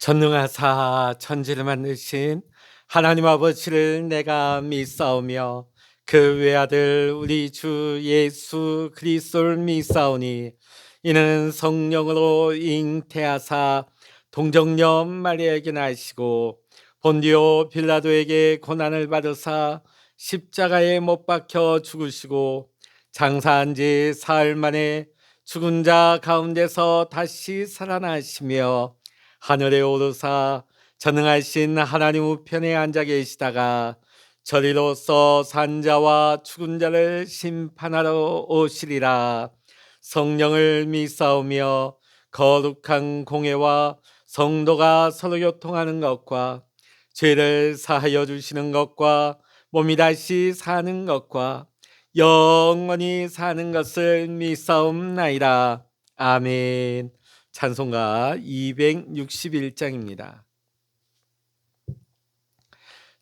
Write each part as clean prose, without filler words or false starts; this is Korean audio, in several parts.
전능하사 천지를 만드신 하나님 아버지를 내가 믿사오며 그 외아들 우리 주 예수 그리스도를 믿사오니 이는 성령으로 잉태하사 동정녀 마리아에게 나시고 본디오 빌라도에게 고난을 받으사 십자가에 못 박혀 죽으시고 장사한 지 사흘 만에 죽은 자 가운데서 다시 살아나시며 하늘에 오르사 전능하신 하나님 우편에 앉아 계시다가 저리로서 산자와 죽은 자를 심판하러 오시리라. 성령을 믿사오며 거룩한 공회와 성도가 서로 교통하는 것과 죄를 사하여 주시는 것과 몸이 다시 사는 것과 영원히 사는 것을 믿사옵나이다. 아멘. 찬송가 261장입니다.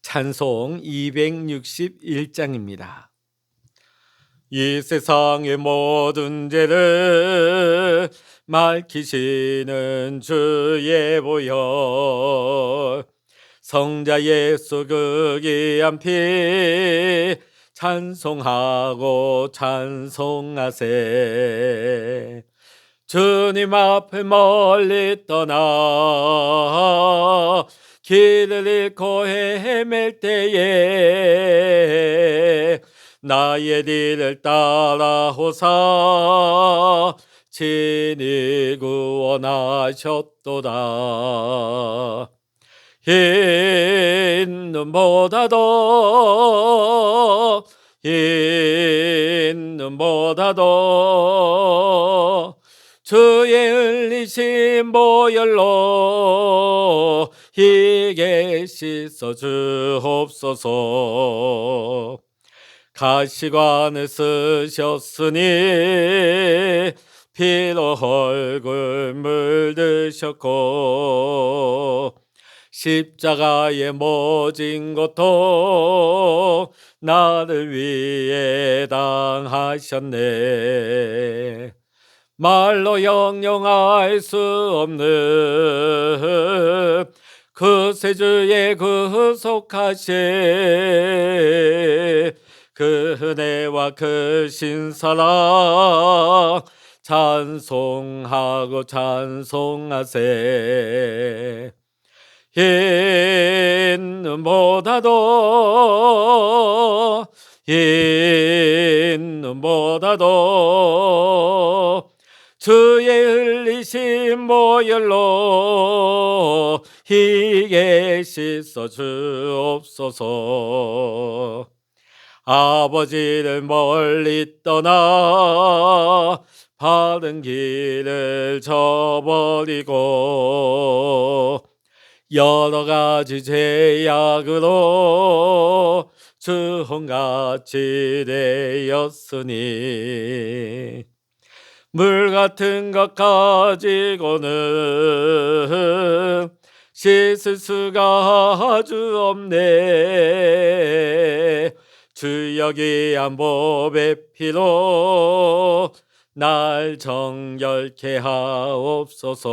찬송 261장입니다. 이 세상의 모든 죄를 밝히시는 주의 보혈, 성자 예수 그 귀한 피 찬송하고 찬송하세. 주님 앞을 멀리 떠나 길을 잃고 헤맬 때에 나의 뒤를 따라오사 친히 구원하셨도다. 흰 눈보다도 흰 눈보다도 주의 흘리신 보혈로 희게 씻어 주옵소서. 가시관을 쓰셨으니 피로 얼굴 물드셨고 십자가에 모진 것도 나를 위해 당하셨네. 말로 형용할 수 없는 그 세주의 구속하신 그 은혜와 그 신사랑 찬송하고 찬송하세. 흰 눈보다도 흰 눈보다도 주의 흘리신 보혈로 희게 씻어 주옵소서. 아버지를 멀리 떠나 바른 길을 저버리고 여러 가지 죄악으로 주홍같이 되었으니 물 같은 것 가지고는 씻을 수가 아주 없네. 주여 귀한 보배 피로 날 정결케 하옵소서.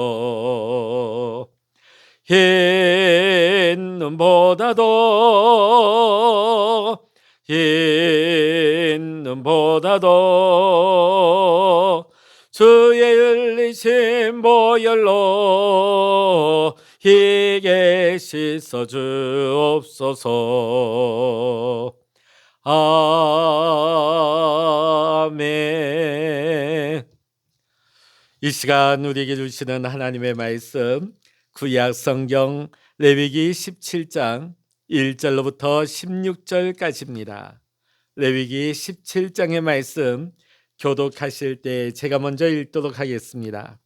흰 눈보다도 흰 눈보다도 주의 흘리신 보혈로 희게 씻어 주옵소서. 아멘. 이 시간 우리에게 주시는 하나님의 말씀, 구약 성경 레위기 17장 1절로부터 16절까지입니다. 레위기 17장의 말씀 교독하실 때 제가 먼저 읽도록 하겠습니다.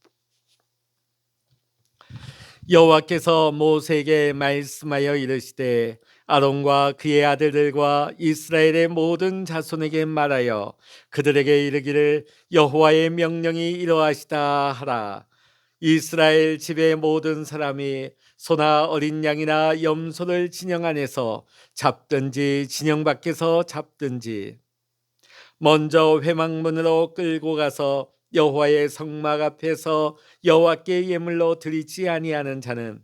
여호와께서 모세에게 말씀하여 이르시되 아론과 그의 아들들과 이스라엘의 모든 자손에게 말하여 그들에게 이르기를 여호와의 명령이 이러하시다 하라. 이스라엘 집의 모든 사람이 소나 어린 양이나 염소를 진영 안에서 잡든지 진영 밖에서 잡든지 먼저 회막문으로 끌고 가서 여호와의 성막 앞에서 여호와께 예물로 드리지 아니하는 자는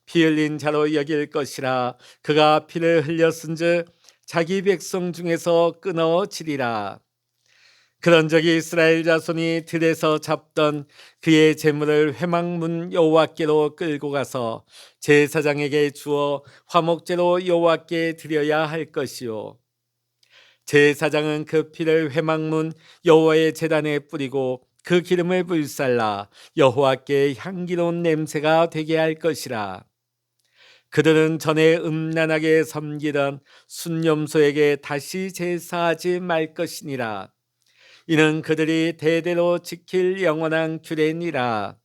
피 흘린 자로 여길 것이라. 그가 피를 흘렸은즉 자기 백성 중에서 끊어지리라. 그런 적이 이스라엘 자손이 들에서 잡던 그의 재물을 회막문 여호와께로 끌고 가서 제사장에게 주어 화목제로 여호와께 드려야 할 것이요, 제사장은 그 피를 회막문 여호와의 제단에 뿌리고 그 기름을 불살라 여호와께 향기로운 냄새가 되게 할 것이라. 그들은 전에 음란하게 섬기던 순념소에게 다시 제사하지 말 것이니라. 이는 그들이 대대로 지킬 영원한 규례니라.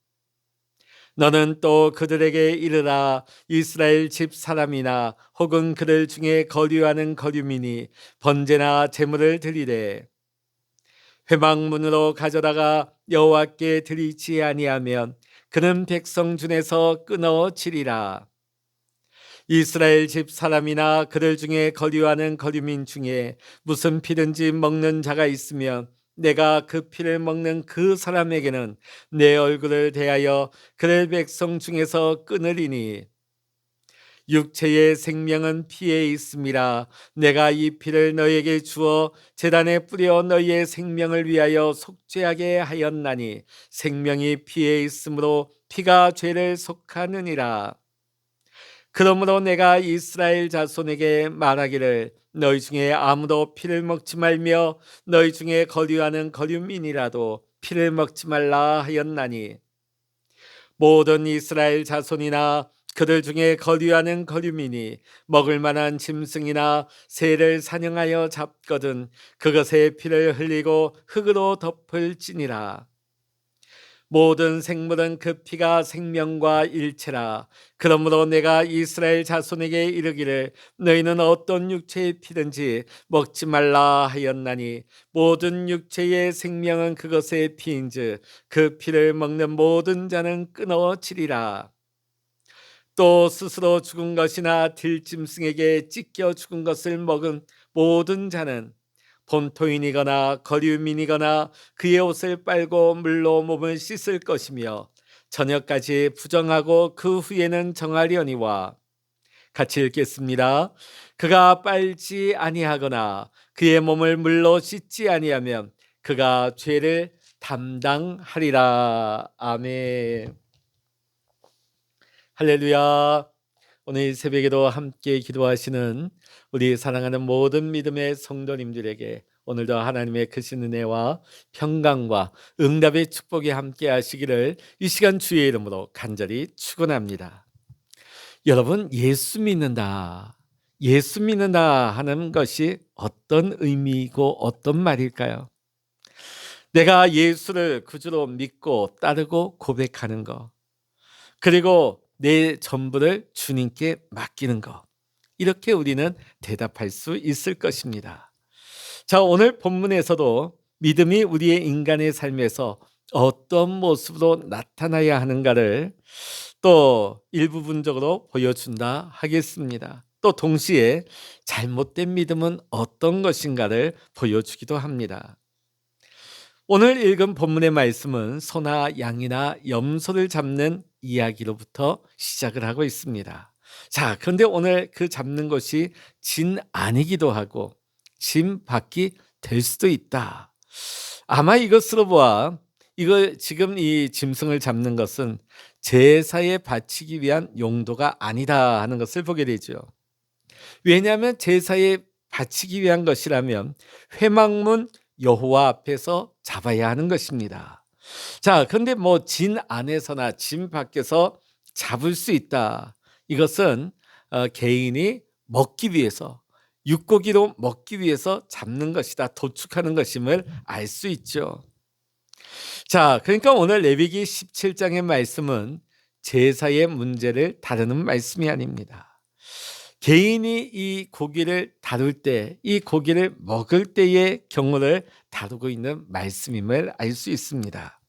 너는 또 그들에게 이르라. 이스라엘 집 사람이나 혹은 그들 중에 거류하는 거류민이 번제나 제물을 드리되 회막문으로 가져다가 여호와께 드리지 아니하면 그는 백성 중에서 끊어지리라. 이스라엘 집 사람이나 그들 중에 거류하는 거류민 중에 무슨 피든지 먹는 자가 있으면 내가 그 피를 먹는 그 사람에게는 내 얼굴을 대하여 그들 백성 중에서 끊으리니, 육체의 생명은 피에 있음이라. 내가 이 피를 너희에게 주어 제단에 뿌려 너희의 생명을 위하여 속죄하게 하였나니 생명이 피에 있으므로 피가 죄를 속하느니라. 그러므로 내가 이스라엘 자손에게 말하기를 너희 중에 아무도 피를 먹지 말며 너희 중에 거류하는 거류민이라도 피를 먹지 말라 하였나니, 모든 이스라엘 자손이나 그들 중에 거류하는 거류민이 먹을 만한 짐승이나 새를 사냥하여 잡거든 그것의 피를 흘리고 흙으로 덮을지니라. 모든 생물은 그 피가 생명과 일체라. 그러므로 내가 이스라엘 자손에게 이르기를 너희는 어떤 육체의 피든지 먹지 말라 하였나니 모든 육체의 생명은 그것의 피인즉 그 피를 먹는 모든 자는 끊어지리라. 또 스스로 죽은 것이나 들짐승에게 찢겨 죽은 것을 먹은 모든 자는 본토인이거나 거류민이거나 그의 옷을 빨고 물로 몸을 씻을 것이며 저녁까지 부정하고 그 후에는 정하려니와. 같이 읽겠습니다. 그가 빨지 아니하거나 그의 몸을 물로 씻지 아니하면 그가 죄를 담당하리라. 아멘. 할렐루야. 오늘 새벽에도 함께 기도하시는 우리 사랑하는 모든 믿음의 성도님들에게 오늘도 하나님의 크신 은혜와 평강과 응답의 축복이 함께 하시기를 이 시간 주의 이름으로 간절히 축원합니다. 여러분, 예수 믿는다 하는 것이 어떤 의미이고 어떤 말일까요? 내가 예수를 구주로 믿고 따르고 고백하는 것, 그리고 내 전부를 주님께 맡기는 것, 이렇게 우리는 대답할 수 있을 것입니다. 자, 오늘 본문에서도 믿음이 우리의 인간의 삶에서 어떤 모습으로 나타나야 하는가를 또 일부분적으로 보여준다 하겠습니다. 또 동시에 잘못된 믿음은 어떤 것인가를 보여주기도 합니다. 오늘 읽은 본문의 말씀은 소나 양이나 염소를 잡는 이야기로부터 시작을 하고 있습니다. 자, 그런데 오늘 그 잡는 것이 진 아니기도 하고 진 밖이 될 수도 있다. 아마 이것으로 보아 이거 지금 이 짐승을 잡는 것은 제사에 바치기 위한 용도가 아니다 하는 것을 보게 되죠. 왜냐하면 제사에 바치기 위한 것이라면 회막문 여호와 앞에서 잡아야 하는 것입니다. 자, 그런데 뭐 진 안에서나 진 밖에서 잡을 수 있다. 이것은 개인이 먹기 위해서, 육고기로 먹기 위해서 잡는 것이다, 도축하는 것임을 알 수 있죠. 자, 그러니까 오늘 레위기 17장의 말씀은 제사의 문제를 다루는 말씀이 아닙니다. 개인이 이 고기를 다룰 때, 이 고기를 먹을 때의 경우를 다루고 있는 말씀임을 알 수 있습니다.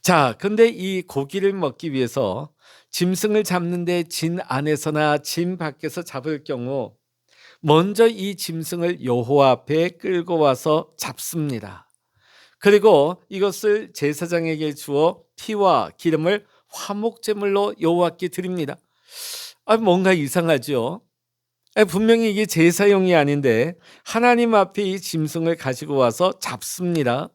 자, 근데 이 고기를 먹기 위해서 짐승을 잡는데 진 안에서나 진 밖에서 잡을 경우 먼저 이 짐승을 여호와 앞에 끌고 와서 잡습니다. 그리고 이것을 제사장에게 주어 피와 기름을 화목제물로 여호와께 드립니다. 뭔가 이상하죠. 분명히 이게 제사용이 아닌데 하나님 앞에 이 짐승을 가지고 와서 잡습니다.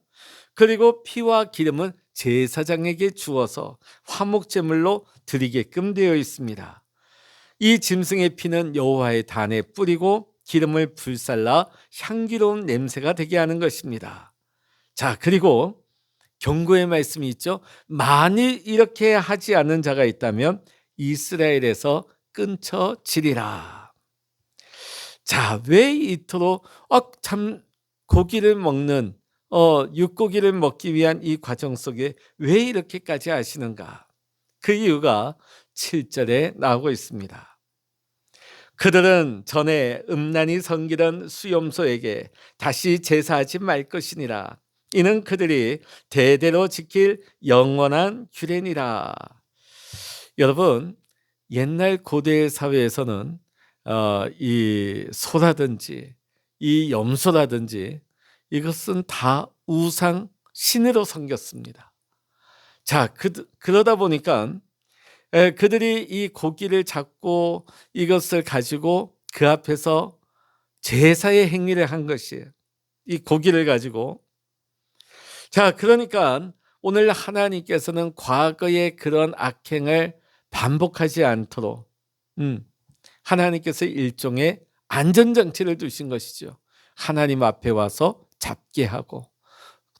그리고 피와 기름은 제사장에게 주어서 화목제물로 드리게끔 되어 있습니다. 이 짐승의 피는 여호와의 단에 뿌리고 기름을 불살라 향기로운 냄새가 되게 하는 것입니다. 자, 그리고 경고의 말씀이 있죠. 만일 이렇게 하지 않는 자가 있다면 이스라엘에서 끊쳐지리라. 자, 왜 이토록 참 고기를 먹는 육고기를 먹기 위한 이 과정 속에 왜 이렇게까지 하시는가? 그 이유가 7절에 나오고 있습니다. 그들은 전에 음란히 섬기던 수염소에게 다시 제사하지 말 것이니라. 이는 그들이 대대로 지킬 영원한 규례니라. 여러분, 옛날 고대 사회에서는 이 소라든지 이 염소라든지 이것은 다 우상 신으로 섬겼습니다. 자, 그러다 보니까 그들이 이 고기를 잡고 이것을 가지고 그 앞에서 제사의 행위를 한 것이에요. 이 고기를 가지고. 자, 그러니까 오늘 하나님께서는 과거의 그런 악행을 반복하지 않도록 하나님께서 일종의 안전장치를 두신 것이죠. 하나님 앞에 와서 잡게 하고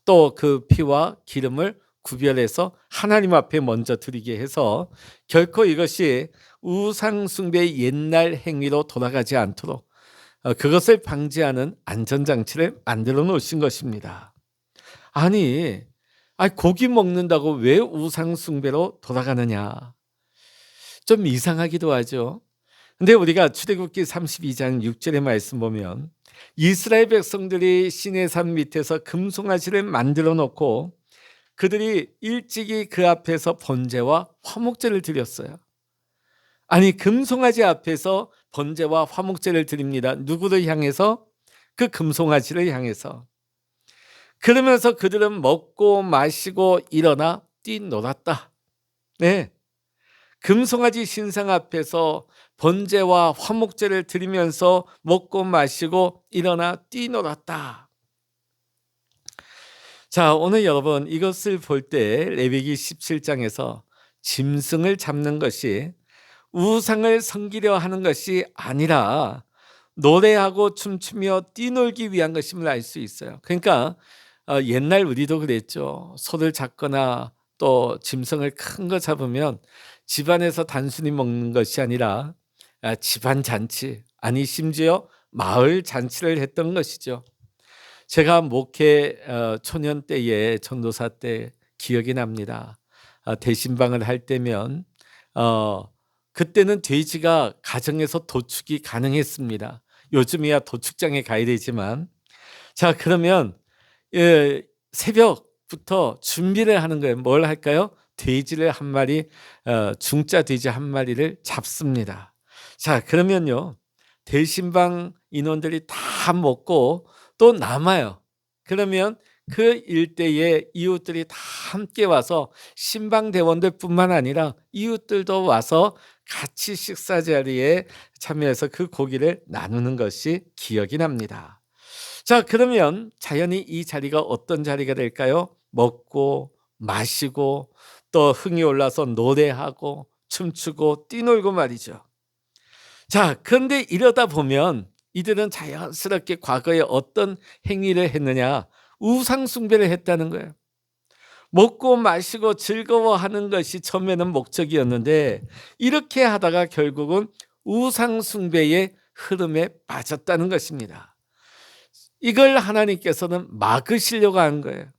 또 그 피와 기름을 구별해서 하나님 앞에 먼저 드리게 해서 결코 이것이 우상숭배의 옛날 행위로 돌아가지 않도록 그것을 방지하는 안전장치를 만들어 놓으신 것입니다. 아니 고기 먹는다고 왜 우상숭배로 돌아가느냐? 좀 이상하기도 하죠. 근데 우리가 출애굽기 32장 6절의 말씀 보면 이스라엘 백성들이 시내산 밑에서 금송아지를 만들어 놓고 그들이 일찍이 그 앞에서 번제와 화목제를 드렸어요. 아니 금송아지 앞에서 번제와 화목제를 드립니다. 누구를 향해서? 그 금송아지를 향해서. 그러면서 그들은 먹고 마시고 일어나 뛰놀았다. 네, 금송아지 신상 앞에서 번제와 화목제를 드리면서 먹고 마시고 일어나 뛰놀았다. 자, 오늘 여러분 이것을 볼 때 레위기 17장에서 짐승을 잡는 것이 우상을 섬기려 하는 것이 아니라 노래하고 춤추며 뛰놀기 위한 것임을 알 수 있어요. 그러니까 옛날 우리도 그랬죠. 소를 잡거나 또 짐승을 큰 거 잡으면 집안에서 단순히 먹는 것이 아니라 집안 잔치, 아니 심지어 마을 잔치를 했던 것이죠. 제가 목회 초년 때에 전도사 때 기억이 납니다. 대신방을 할 때면 그때는 돼지가 가정에서 도축이 가능했습니다. 요즘이야 도축장에 가야 되지만, 자 그러면 새벽부터 준비를 하는 거예요. 뭘 할까요? 돼지를 한 마리, 중짜 돼지 한 마리를 잡습니다. 자 그러면요 대신방 인원들이 다 먹고 또 남아요. 그러면 그 일대에 이웃들이 다 함께 와서 신방 대원들뿐만 아니라 이웃들도 와서 같이 식사 자리에 참여해서 그 고기를 나누는 것이 기억이 납니다. 자 그러면 자연히 이 자리가 어떤 자리가 될까요? 먹고 마시고 또 흥이 올라서 노래하고 춤추고 뛰놀고 말이죠. 자 그런데 이러다 보면 이들은 자연스럽게 과거에 어떤 행위를 했느냐? 우상 숭배를 했다는 거예요. 먹고 마시고 즐거워하는 것이 처음에는 목적이었는데 이렇게 하다가 결국은 우상 숭배의 흐름에 빠졌다는 것입니다. 이걸 하나님께서는 막으시려고 한 거예요.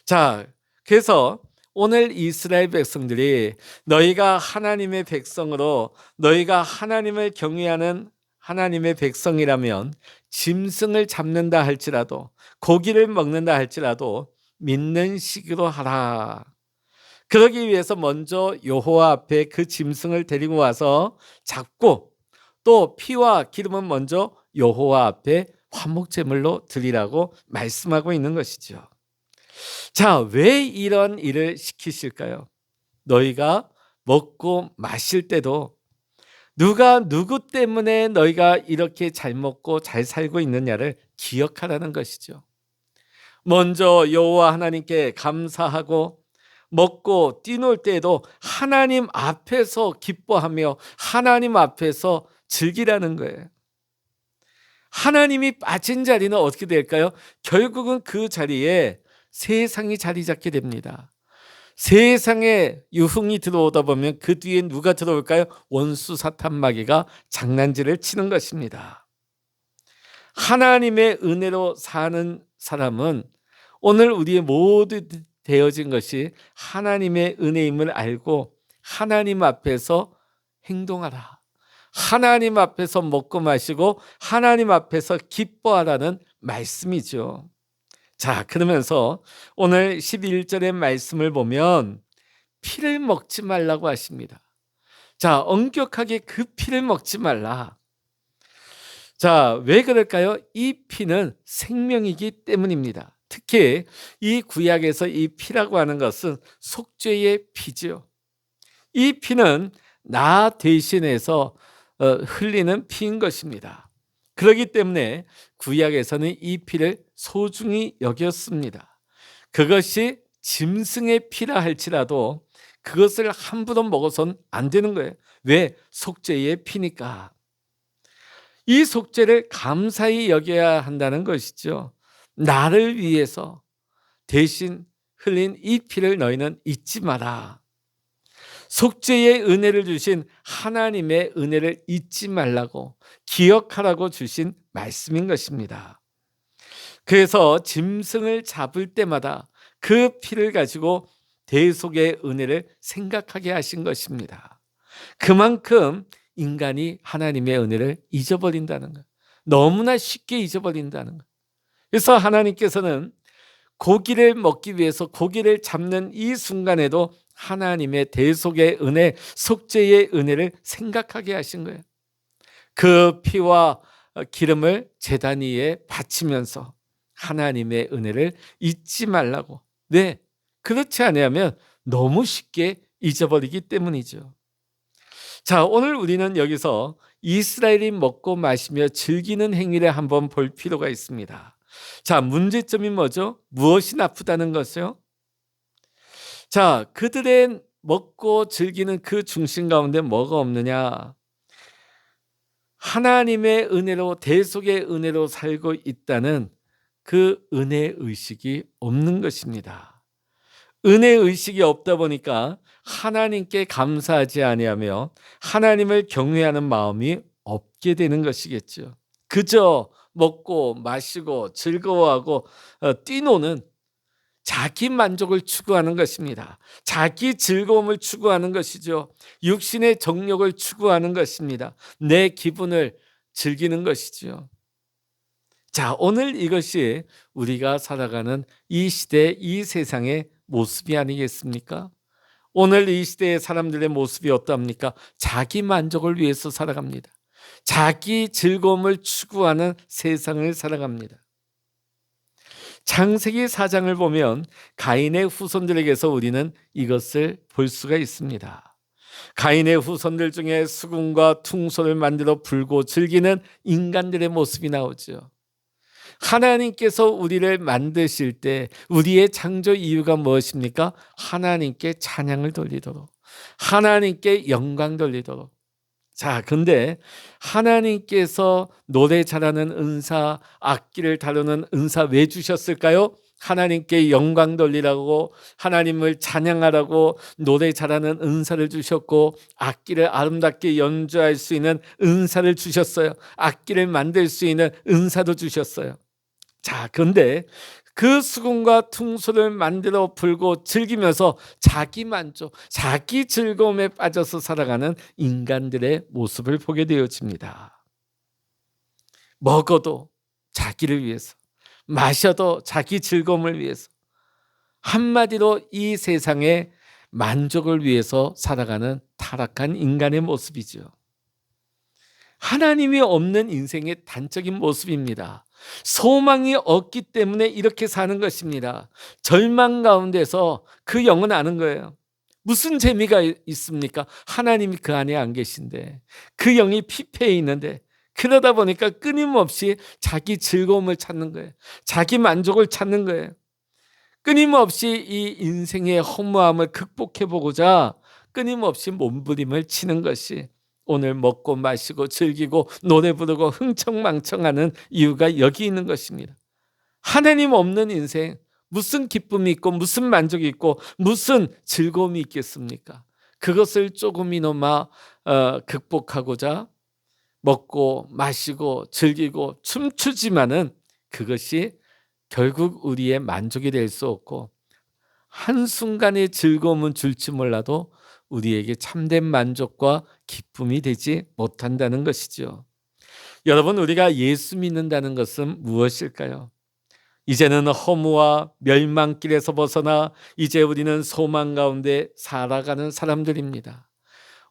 자, 그래서 오늘 이스라엘 백성들이 너희가 하나님의 백성으로 너희가 하나님을 경외하는 하나님의 백성이라면 짐승을 잡는다 할지라도 고기를 먹는다 할지라도 믿는 식으로 하라. 그러기 위해서 먼저 여호와 앞에 그 짐승을 데리고 와서 잡고 또 피와 기름은 먼저 여호와 앞에 화목제물로 드리라고 말씀하고 있는 것이죠. 자, 왜 이런 일을 시키실까요? 너희가 먹고 마실 때도 누가 누구 때문에 너희가 이렇게 잘 먹고 잘 살고 있느냐를 기억하라는 것이죠. 먼저 여호와 하나님께 감사하고 먹고 뛰놀 때에도 하나님 앞에서 기뻐하며 하나님 앞에서 즐기라는 거예요. 하나님이 빠진 자리는 어떻게 될까요? 결국은 그 자리에 세상이 자리 잡게 됩니다. 세상에 유흥이 들어오다 보면 그 뒤에 누가 들어올까요? 원수 사탄 마귀가 장난질을 치는 것입니다. 하나님의 은혜로 사는 사람은 오늘 우리의 모두 되어진 것이 하나님의 은혜임을 알고 하나님 앞에서 행동하라. 하나님 앞에서 먹고 마시고 하나님 앞에서 기뻐하라는 말씀이죠. 자, 그러면서 오늘 11절의 말씀을 보면 피를 먹지 말라고 하십니다. 자, 엄격하게 그 피를 먹지 말라. 자, 왜 그럴까요? 이 피는 생명이기 때문입니다. 특히 이 구약에서 이 피라고 하는 것은 속죄의 피죠. 이 피는 나 대신해서 흘리는 피인 것입니다. 그렇기 때문에 구약에서는 이 피를 소중히 여겼습니다. 그것이 짐승의 피라 할지라도 그것을 함부로 먹어서는 안 되는 거예요. 왜? 속죄의 피니까. 이 속죄를 감사히 여겨야 한다는 것이죠. 나를 위해서 대신 흘린 이 피를 너희는 잊지 마라. 속죄의 은혜를 주신 하나님의 은혜를 잊지 말라고 기억하라고 주신 말씀인 것입니다. 그래서 짐승을 잡을 때마다 그 피를 가지고 대속의 은혜를 생각하게 하신 것입니다. 그만큼 인간이 하나님의 은혜를 잊어버린다는 것, 너무나 쉽게 잊어버린다는 것. 그래서 하나님께서는 고기를 먹기 위해서 고기를 잡는 이 순간에도 하나님의 대속의 은혜, 속죄의 은혜를 생각하게 하신 거예요. 그 피와 기름을 제단 위에 바치면서 하나님의 은혜를 잊지 말라고. 네, 그렇지 않으면 너무 쉽게 잊어버리기 때문이죠. 자, 오늘 우리는 여기서 이스라엘이 먹고 마시며 즐기는 행위를 한번 볼 필요가 있습니다. 자, 문제점이 뭐죠? 무엇이 나쁘다는 것이요? 자, 그들의 먹고 즐기는 그 중심 가운데 뭐가 없느냐? 하나님의 은혜로, 대속의 은혜로 살고 있다는 그 은혜 의식이 없는 것입니다. 은혜 의식이 없다 보니까 하나님께 감사하지 아니하며 하나님을 경외하는 마음이 없게 되는 것이겠죠. 그저 먹고 마시고 즐거워하고 뛰노는 자기 만족을 추구하는 것입니다. 자기 즐거움을 추구하는 것이죠. 육신의 정욕을 추구하는 것입니다. 내 기분을 즐기는 것이죠. 자, 오늘 이것이 우리가 살아가는 이 시대, 이 세상의 모습이 아니겠습니까? 오늘 이 시대의 사람들의 모습이 어떠합니까? 자기 만족을 위해서 살아갑니다. 자기 즐거움을 추구하는 세상을 살아갑니다. 창세기 4장을 보면 가인의 후손들에게서 우리는 이것을 볼 수가 있습니다. 가인의 후손들 중에 수금과 퉁소를 만들어 불고 즐기는 인간들의 모습이 나오죠. 하나님께서 우리를 만드실 때 우리의 창조 이유가 무엇입니까? 하나님께 찬양을 돌리도록, 하나님께 영광 돌리도록. 자, 근데 하나님께서 노래 잘하는 은사, 악기를 다루는 은사 왜 주셨을까요? 하나님께 영광 돌리라고, 하나님을 찬양하라고 노래 잘하는 은사를 주셨고 악기를 아름답게 연주할 수 있는 은사를 주셨어요. 악기를 만들 수 있는 은사도 주셨어요. 자, 그런데 그 수금과 퉁소를 만들어 불고 즐기면서 자기 만족, 자기 즐거움에 빠져서 살아가는 인간들의 모습을 보게 되어집니다. 먹어도 자기를 위해서, 마셔도 자기 즐거움을 위해서, 한마디로 이 세상의 만족을 위해서 살아가는 타락한 인간의 모습이죠. 하나님이 없는 인생의 단적인 모습입니다. 소망이 없기 때문에 이렇게 사는 것입니다. 절망 가운데서 그 영은 아는 거예요. 무슨 재미가 있습니까? 하나님이 그 안에 안 계신데, 그 영이 피폐해 있는데, 그러다 보니까 끊임없이 자기 즐거움을 찾는 거예요. 자기 만족을 찾는 거예요. 끊임없이 이 인생의 허무함을 극복해 보고자 끊임없이 몸부림을 치는 것이 오늘 먹고 마시고 즐기고 노래 부르고 흥청망청하는 이유가 여기 있는 것입니다. 하나님 없는 인생, 무슨 기쁨이 있고 무슨 만족이 있고 무슨 즐거움이 있겠습니까? 그것을 조금이나마 극복하고자 먹고 마시고 즐기고 춤추지만은 그것이 결국 우리의 만족이 될 수 없고, 한순간의 즐거움은 줄지 몰라도 우리에게 참된 만족과 기쁨이 되지 못한다는 것이죠. 여러분, 우리가 예수 믿는다는 것은 무엇일까요? 이제는 허무와 멸망길에서 벗어나 이제 우리는 소망 가운데 살아가는 사람들입니다.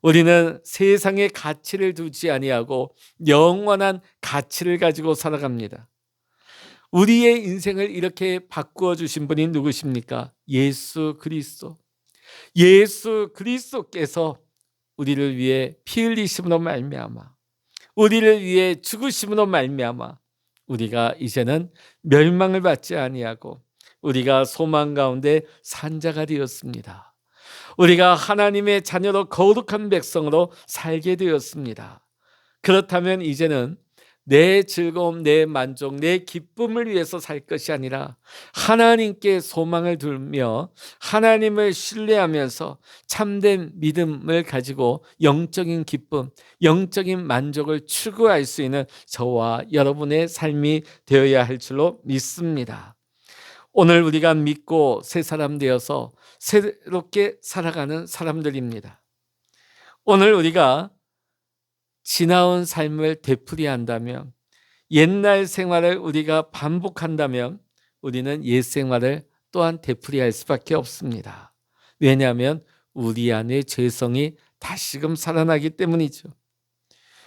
우리는 세상의 가치를 두지 아니하고 영원한 가치를 가지고 살아갑니다. 우리의 인생을 이렇게 바꾸어 주신 분이 누구십니까? 예수 그리스도. 예수 그리스도께서 우리를 위해 피 흘리심으로 말미암아, 우리를 위해 죽으심으로 말미암아 우리가 이제는 멸망을 받지 아니하고 우리가 소망 가운데 산 자가 되었습니다. 우리가 하나님의 자녀로 거룩한 백성으로 살게 되었습니다. 그렇다면 이제는 내 즐거움, 내 만족, 내 기쁨을 위해서 살 것이 아니라 하나님께 소망을 두며 하나님을 신뢰하면서 참된 믿음을 가지고 영적인 기쁨, 영적인 만족을 추구할 수 있는 저와 여러분의 삶이 되어야 할 줄로 믿습니다. 오늘 우리가 믿고 새 사람 되어서 새롭게 살아가는 사람들입니다. 오늘 우리가 지나온 삶을 되풀이한다면, 옛날 생활을 우리가 반복한다면 우리는 옛 생활을 또한 되풀이할 수밖에 없습니다. 왜냐하면 우리 안에 죄성이 다시금 살아나기 때문이죠.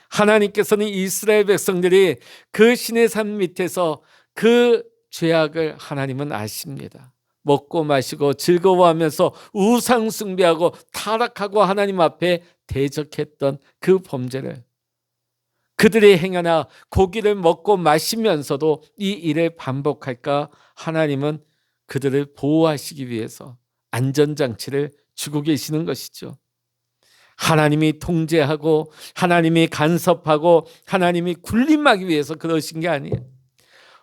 하나님께서는 이스라엘 백성들이 그 시내 산 밑에서 그 죄악을 하나님은 아십니다. 먹고 마시고 즐거워하면서 우상 숭배하고 타락하고 하나님 앞에 대적했던 그 범죄를 그들이 행하나 고기를 먹고 마시면서도 이 일을 반복할까? 하나님은 그들을 보호하시기 위해서 안전장치를 주고 계시는 것이죠. 하나님이 통제하고 하나님이 간섭하고 하나님이 군림하기 위해서 그러신 게 아니에요.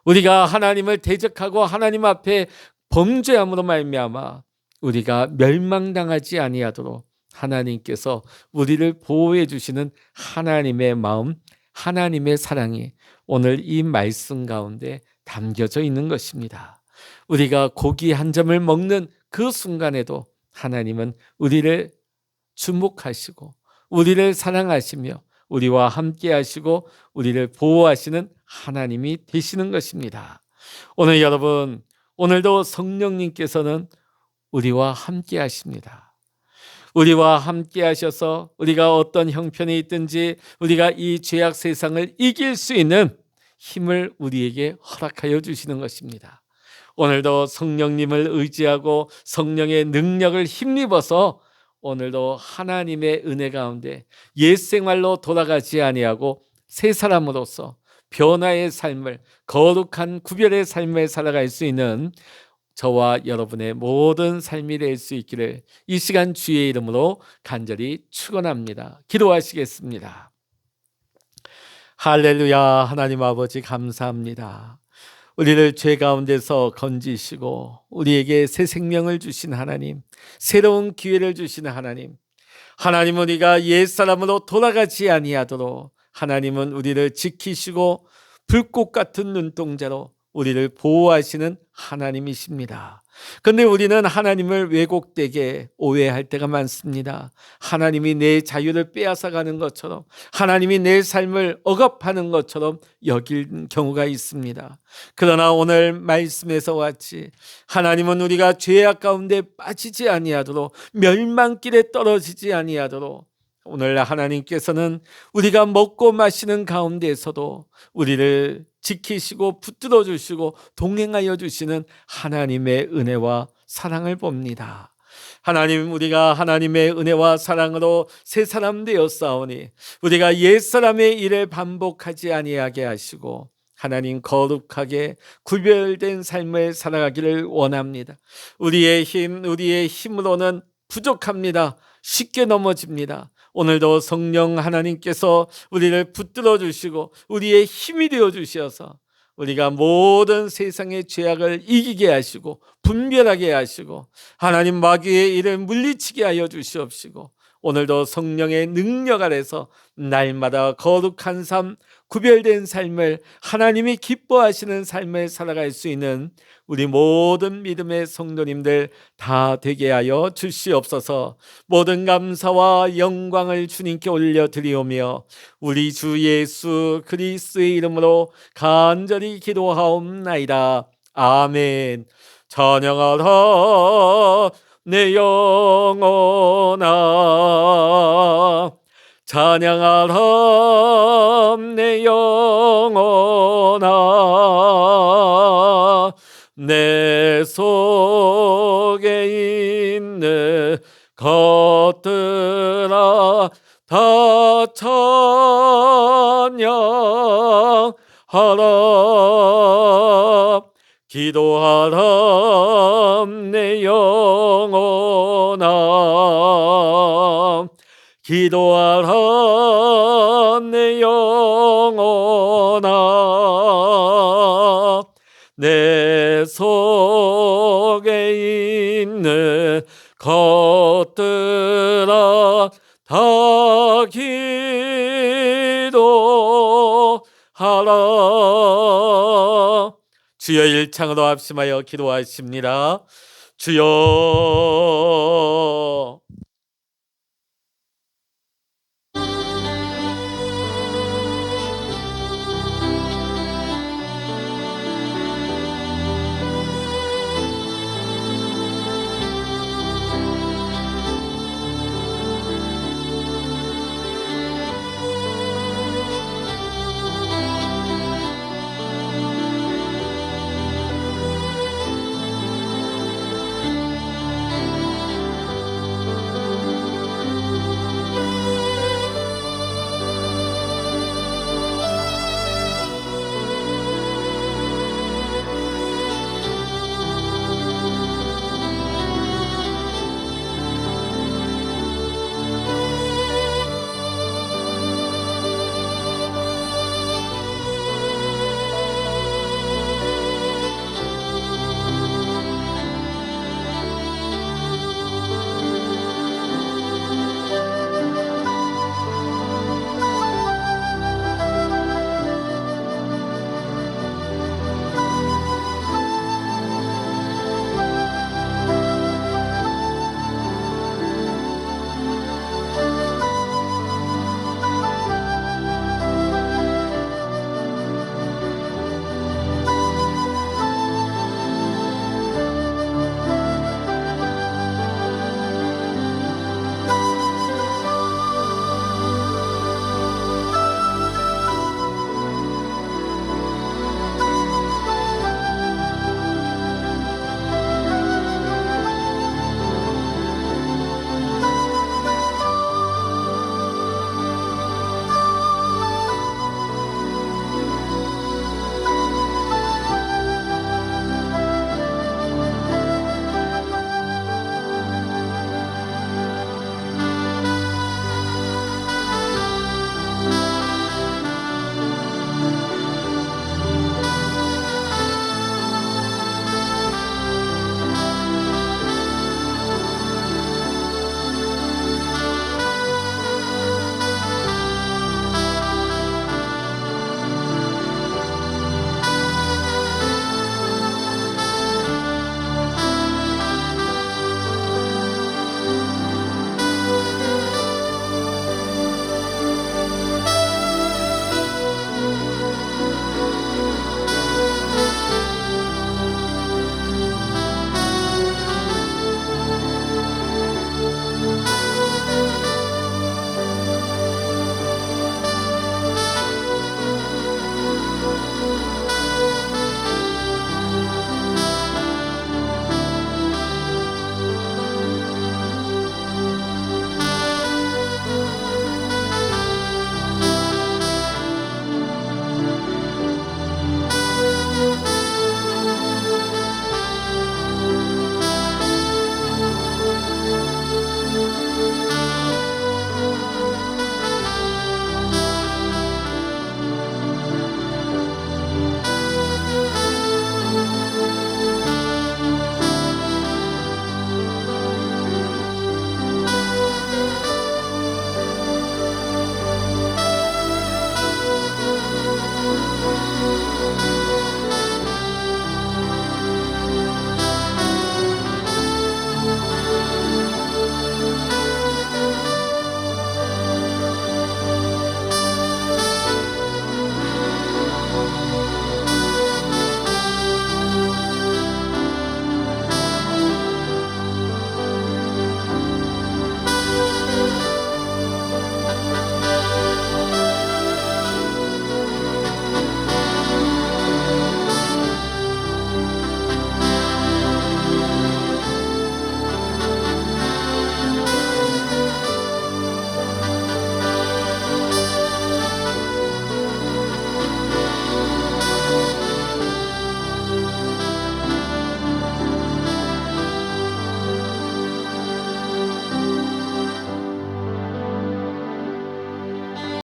우리가 하나님을 대적하고 하나님 앞에 범죄함으로 말미암아 우리가 멸망당하지 아니하도록 하나님께서 우리를 보호해 주시는 하나님의 마음, 하나님의 사랑이 오늘 이 말씀 가운데 담겨져 있는 것입니다. 우리가 고기 한 점을 먹는 그 순간에도 하나님은 우리를 주목하시고 우리를 사랑하시며 우리와 함께 하시고 우리를 보호하시는 하나님이 되시는 것입니다. 오늘 여러분, 오늘도 성령님께서는 우리와 함께 하십니다. 우리와 함께 하셔서 우리가 어떤 형편이 있든지 우리가 이 죄악 세상을 이길 수 있는 힘을 우리에게 허락하여 주시는 것입니다. 오늘도 성령님을 의지하고 성령의 능력을 힘입어서 오늘도 하나님의 은혜 가운데 옛 생활로 돌아가지 아니하고 새 사람으로서 변화의 삶을, 거룩한 구별의 삶을 살아갈 수 있는 저와 여러분의 모든 삶이 될 수 있기를 이 시간 주의 이름으로 간절히 축원합니다. 기도하시겠습니다. 할렐루야. 하나님 아버지 감사합니다. 우리를 죄 가운데서 건지시고 우리에게 새 생명을 주신 하나님, 새로운 기회를 주신 하나님, 하나님은 우리가 옛사람으로 돌아가지 아니하도록 하나님은 우리를 지키시고 불꽃 같은 눈동자로 우리를 보호하시는 하나님이십니다. 그런데 우리는 하나님을 왜곡되게 오해할 때가 많습니다. 하나님이 내 자유를 빼앗아가는 것처럼, 하나님이 내 삶을 억압하는 것처럼 여길 경우가 있습니다. 그러나 오늘 말씀에서 같이 하나님은 우리가 죄악 가운데 빠지지 아니하도록, 멸망길에 떨어지지 아니하도록 오늘 하나님께서는 우리가 먹고 마시는 가운데에서도 우리를 지키시고 붙들어 주시고 동행하여 주시는 하나님의 은혜와 사랑을 봅니다. 하나님, 우리가 하나님의 은혜와 사랑으로 새 사람 되었사오니 우리가 옛사람의 일을 반복하지 아니하게 하시고 하나님, 거룩하게 구별된 삶을 살아가기를 원합니다. 우리의 힘으로는 부족합니다. 쉽게 넘어집니다. 오늘도 성령 하나님께서 우리를 붙들어 주시고 우리의 힘이 되어 주셔서 우리가 모든 세상의 죄악을 이기게 하시고 분별하게 하시고 하나님, 마귀의 일을 물리치게 하여 주시옵시고 오늘도 성령의 능력 아래서 날마다 거룩한 삶, 구별된 삶을, 하나님이 기뻐하시는 삶을 살아갈 수 있는 우리 모든 믿음의 성도님들 다 되게 하여 주시옵소서. 모든 감사와 영광을 주님께 올려드리오며 우리 주 예수 그리스도의 이름으로 간절히 기도하옵나이다. 아멘. 찬양하라 내 영혼아, 찬양하라 내 영혼아, 내 속에 있는 것들아 다 찬양하라. 기도하라 내 영혼아, 기도하라 내 영혼아, 내 속에 있는 것들아 다 기도하라. 주여, 일창으로 합심하여 기도하십니다. 주여,